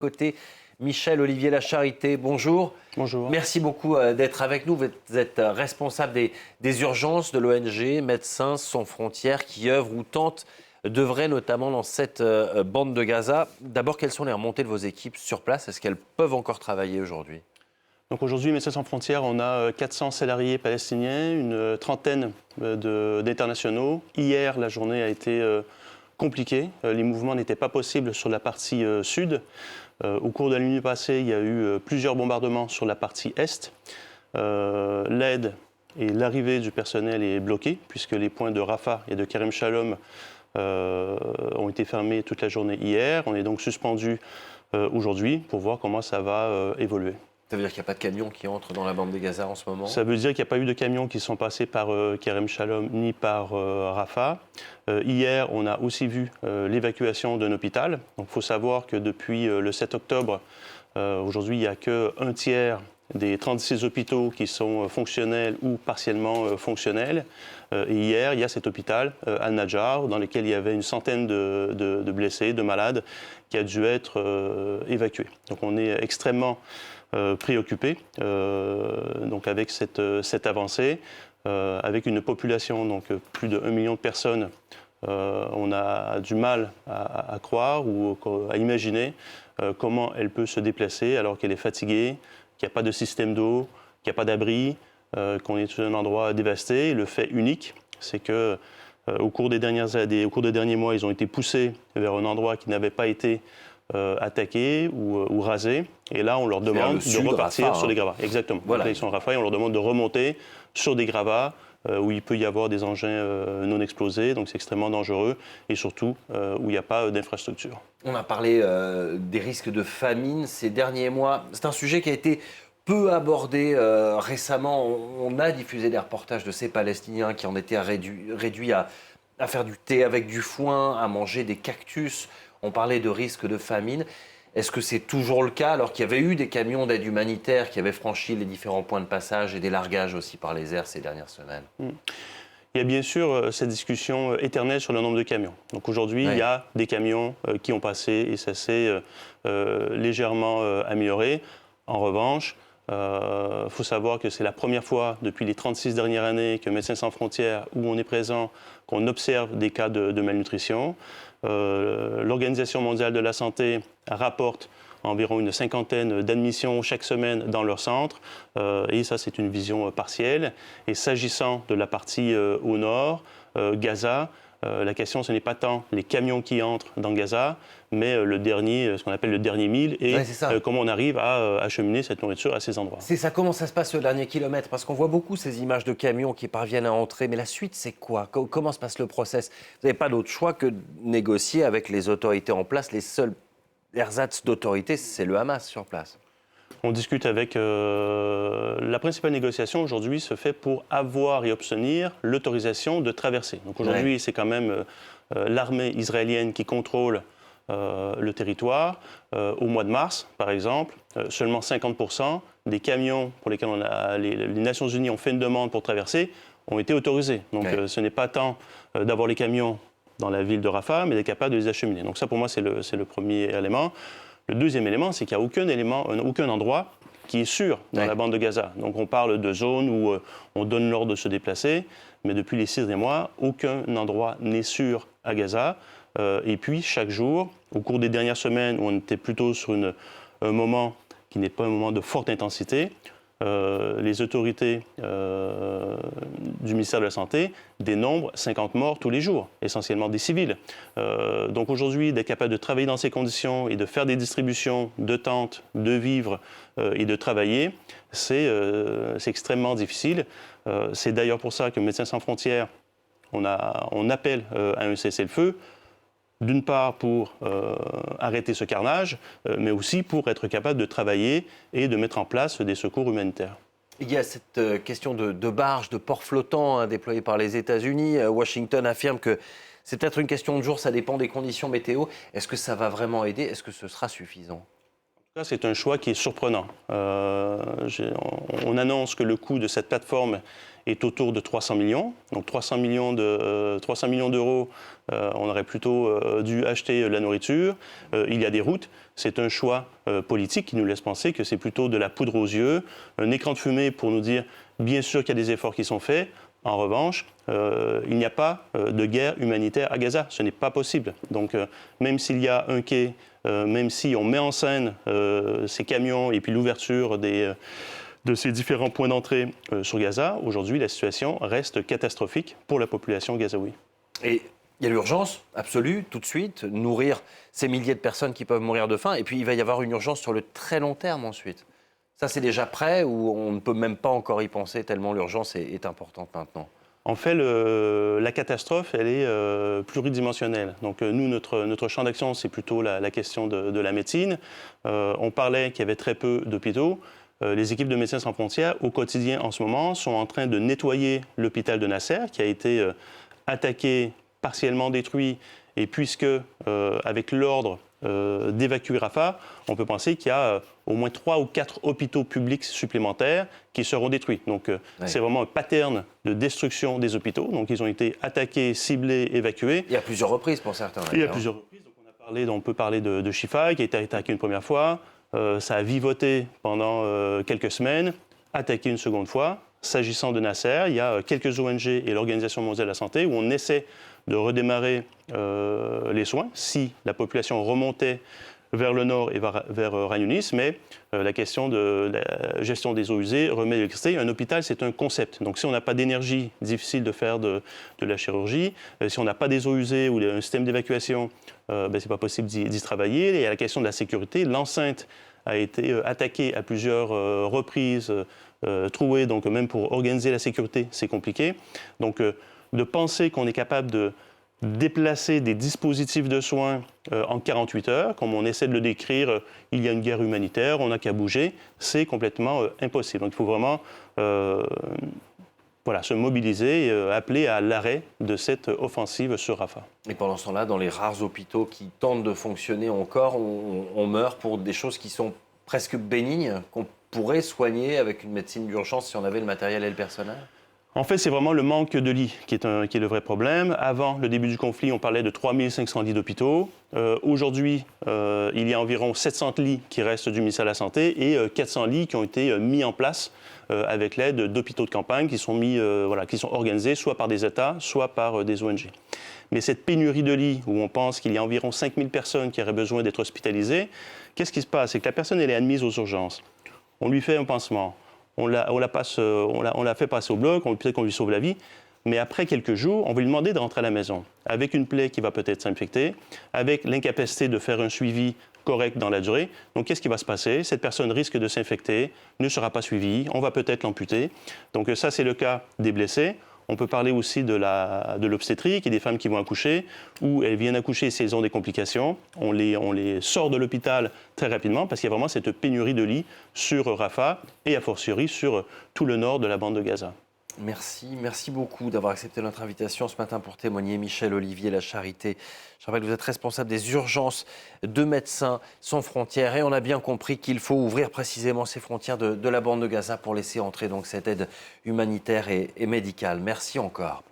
Côté Michel Olivier Lacharité, bonjour. Bonjour. Merci beaucoup d'être avec nous. Vous êtes responsable des urgences de l'ONG Médecins sans frontières qui œuvre ou tente d'œuvrer notamment dans cette bande de Gaza. D'abord, quelles sont les remontées de vos équipes sur place? Est-ce qu'elles peuvent encore travailler aujourd'hui? Donc aujourd'hui, Médecins sans frontières, on a 400 salariés palestiniens, une trentaine d'internationaux. Hier, la journée a été compliquée. Les mouvements n'étaient pas possibles sur la partie sud. Au cours de la nuit passée, il y a eu plusieurs bombardements sur la partie est. L'aide et l'arrivée du personnel est bloquée, puisque les points de Rafah et de Kerem Shalom ont été fermés toute la journée hier. On est donc suspendu aujourd'hui pour voir comment ça va évoluer. Ça veut dire qu'il n'y a pas de camions qui entrent dans la bande de Gaza en ce moment? Ça veut dire qu'il n'y a pas eu de camions qui sont passés par Kerem Shalom ni par Rafah. Hier, on a aussi vu l'évacuation d'un hôpital. Donc, il faut savoir que depuis le 7 octobre, aujourd'hui, il n'y a qu'un tiers des 36 hôpitaux qui sont fonctionnels ou partiellement fonctionnels. Et hier, il y a cet hôpital, Al-Najjar, dans lequel il y avait une centaine de blessés, de malades, qui a dû être évacués. Donc, on est extrêmement préoccupés donc avec cette avancée, avec une population, donc plus de 1 million de personnes. On a du mal à croire ou à imaginer comment elle peut se déplacer alors qu'elle est fatiguée, qu'il n'y a pas de système d'eau, qu'il n'y a pas d'abri, qu'on est sur un endroit dévasté. Et le fait unique, c'est que au cours des derniers mois, ils ont été poussés vers un endroit qui n'avait pas été attaqués ou rasés. Et là, on leur demande de repartir Rafah, sur des gravats. Exactement. Voilà. Ils sont à Rafah et on leur demande de remonter sur des gravats où il peut y avoir des engins non explosés. Donc, c'est extrêmement dangereux. Et surtout, où il n'y a pas d'infrastructure. On a parlé des risques de famine ces derniers mois. C'est un sujet qui a été peu abordé récemment. On a diffusé des reportages de ces Palestiniens qui en étaient réduits à faire du thé avec du foin, à manger des cactus. On parlait de risque de famine. Est-ce que c'est toujours le cas alors qu'il y avait eu des camions d'aide humanitaire qui avaient franchi les différents points de passage et des largages aussi par les airs ces dernières semaines? Il y a bien sûr cette discussion éternelle sur le nombre de camions. Donc aujourd'hui, il y a des camions qui ont passé et ça s'est légèrement amélioré. En revanche, il faut savoir que c'est la première fois depuis les 36 dernières années que Médecins sans frontières, où on est présent, qu'on observe des cas de malnutrition. L'Organisation mondiale de la santé rapporte environ une cinquantaine d'admissions chaque semaine dans leur centre. Et ça, c'est une vision partielle. Et s'agissant de la partie au nord, Gaza, la question, ce n'est pas tant les camions qui entrent dans Gaza, mais ce qu'on appelle le dernier mille et comment on arrive à acheminer cette nourriture à ces endroits. C'est ça, comment ça se passe le dernier kilomètre? Parce qu'on voit beaucoup ces images de camions qui parviennent à entrer, mais la suite, c'est quoi? Comment se passe le process? Vous n'avez pas d'autre choix que de négocier avec les autorités en place. Les seuls ersatz d'autorité, c'est le Hamas sur place. On discute avec... la principale négociation aujourd'hui se fait pour avoir et obtenir l'autorisation de traverser. Donc aujourd'hui, c'est quand même l'armée israélienne qui contrôle le territoire. Au mois de mars, par exemple, seulement 50% des camions pour lesquels les Nations Unies ont fait une demande pour traverser ont été autorisés. Donc ce n'est pas tant d'avoir les camions dans la ville de Rafah, mais d'être capable de les acheminer. Donc ça, pour moi, c'est le premier élément. Le deuxième élément, c'est qu'il n'y a aucun endroit qui est sûr dans la bande de Gaza. Donc on parle de zones où on donne l'ordre de se déplacer, mais depuis les 6 derniers mois, aucun endroit n'est sûr à Gaza. Et puis, chaque jour, au cours des dernières semaines, où on était plutôt sur un moment qui n'est pas un moment de forte intensité, les autorités du ministère de la Santé dénombrent 50 morts tous les jours, essentiellement des civils. Donc aujourd'hui, d'être capable de travailler dans ces conditions et de faire des distributions de tentes, de vivres et de travailler, c'est extrêmement difficile. C'est d'ailleurs pour ça que Médecins sans frontières, on appelle à un cessez-le-feu, d'une part pour arrêter ce carnage, mais aussi pour être capable de travailler et de mettre en place des secours humanitaires. Il y a cette question de barges, de ports flottants déployés par les États-Unis. Washington affirme que c'est peut-être une question de jours, ça dépend des conditions météo. Est-ce que ça va vraiment aider? Est-ce que ce sera suffisant? En tout cas, c'est un choix qui est surprenant. On annonce que le coût de cette plateforme est autour de 300 millions. Donc 300 millions d'euros, on aurait plutôt dû acheter la nourriture. Il y a des routes. C'est un choix politique qui nous laisse penser que c'est plutôt de la poudre aux yeux, un écran de fumée pour nous dire bien sûr qu'il y a des efforts qui sont faits. En revanche, il n'y a pas de guerre humanitaire à Gaza. Ce n'est pas possible. Donc, même s'il y a un quai, même si on met en scène ces camions et puis l'ouverture de ces différents points d'entrée sur Gaza, aujourd'hui, la situation reste catastrophique pour la population gazaoui. Et il y a l'urgence absolue, tout de suite, nourrir ces milliers de personnes qui peuvent mourir de faim. Et puis, il va y avoir une urgence sur le très long terme ensuite. Ça, c'est déjà prêt ou on ne peut même pas encore y penser tellement l'urgence est importante maintenant? En fait, la catastrophe, elle est pluridimensionnelle. Donc, nous, notre champ d'action, c'est plutôt la question de la médecine. On parlait qu'il y avait très peu d'hôpitaux. Les équipes de Médecins sans frontières, au quotidien, en ce moment, sont en train de nettoyer l'hôpital de Nasser, qui a été attaqué, partiellement détruit. Et puisque, avec l'ordre d'évacuer Rafah, on peut penser qu'il y a au moins 3 ou 4 hôpitaux publics supplémentaires qui seront détruits. Donc, c'est vraiment un pattern de destruction des hôpitaux. Donc, ils ont été attaqués, ciblés, évacués. Et à plusieurs reprises pour certains. Et à plusieurs reprises. Donc, on peut parler de Shifa, qui a été attaqué une première fois. Ça a vivoté pendant quelques semaines, attaqué une seconde fois. S'agissant de Nasser, il y a quelques ONG et l'Organisation mondiale de la santé où on essaie de redémarrer les soins si la population remontait vers le nord et vers Khan Younis, mais la question de la gestion des eaux usées remet l'électricité. Un hôpital, c'est un concept. Donc si on n'a pas d'énergie, difficile de faire de la chirurgie. Si on n'a pas des eaux usées ou un système d'évacuation, c'est pas possible d'y travailler. Et il y a la question de la sécurité. L'enceinte a été attaquée à plusieurs reprises, trouée, donc même pour organiser la sécurité, c'est compliqué. Donc de penser qu'on est capable de déplacer des dispositifs de soins en 48 heures, comme on essaie de le décrire, il y a une guerre humanitaire, on n'a qu'à bouger, c'est complètement impossible. Donc il faut vraiment se mobiliser et appeler à l'arrêt de cette offensive sur Rafah. Et pendant ce temps-là, dans les rares hôpitaux qui tentent de fonctionner encore, on meurt pour des choses qui sont presque bénignes, qu'on pourrait soigner avec une médecine d'urgence si on avait le matériel et le personnel? En fait, c'est vraiment le manque de lits qui est le vrai problème. Avant le début du conflit, on parlait de 3500 lits d'hôpitaux. Aujourd'hui, il y a environ 700 lits qui restent du ministère de la Santé et 400 lits qui ont été mis en place avec l'aide d'hôpitaux de campagne qui sont organisés soit par des États, soit par des ONG. Mais cette pénurie de lits, où on pense qu'il y a environ 5000 personnes qui auraient besoin d'être hospitalisées, qu'est-ce qui se passe? C'est que la personne elle est admise aux urgences. On lui fait un pansement. On la fait passer au bloc, peut-être qu'on lui sauve la vie, mais après quelques jours, on va lui demander de rentrer à la maison, avec une plaie qui va peut-être s'infecter, avec l'incapacité de faire un suivi correct dans la durée. Donc, qu'est-ce qui va se passer? Cette personne risque de s'infecter, ne sera pas suivie, on va peut-être l'amputer. Donc, ça, c'est le cas des blessés. On peut parler aussi de l'obstétrique et des femmes qui vont accoucher, où elles viennent accoucher si elles ont des complications. On les sort de l'hôpital très rapidement parce qu'il y a vraiment cette pénurie de lits sur Rafah et a fortiori sur tout le nord de la bande de Gaza. Merci beaucoup d'avoir accepté notre invitation ce matin pour témoigner. Michel Olivier, La Charité. Je rappelle que vous êtes responsable des urgences de Médecins sans frontières et on a bien compris qu'il faut ouvrir précisément ces frontières de la bande de Gaza pour laisser entrer donc cette aide humanitaire et médicale. Merci encore.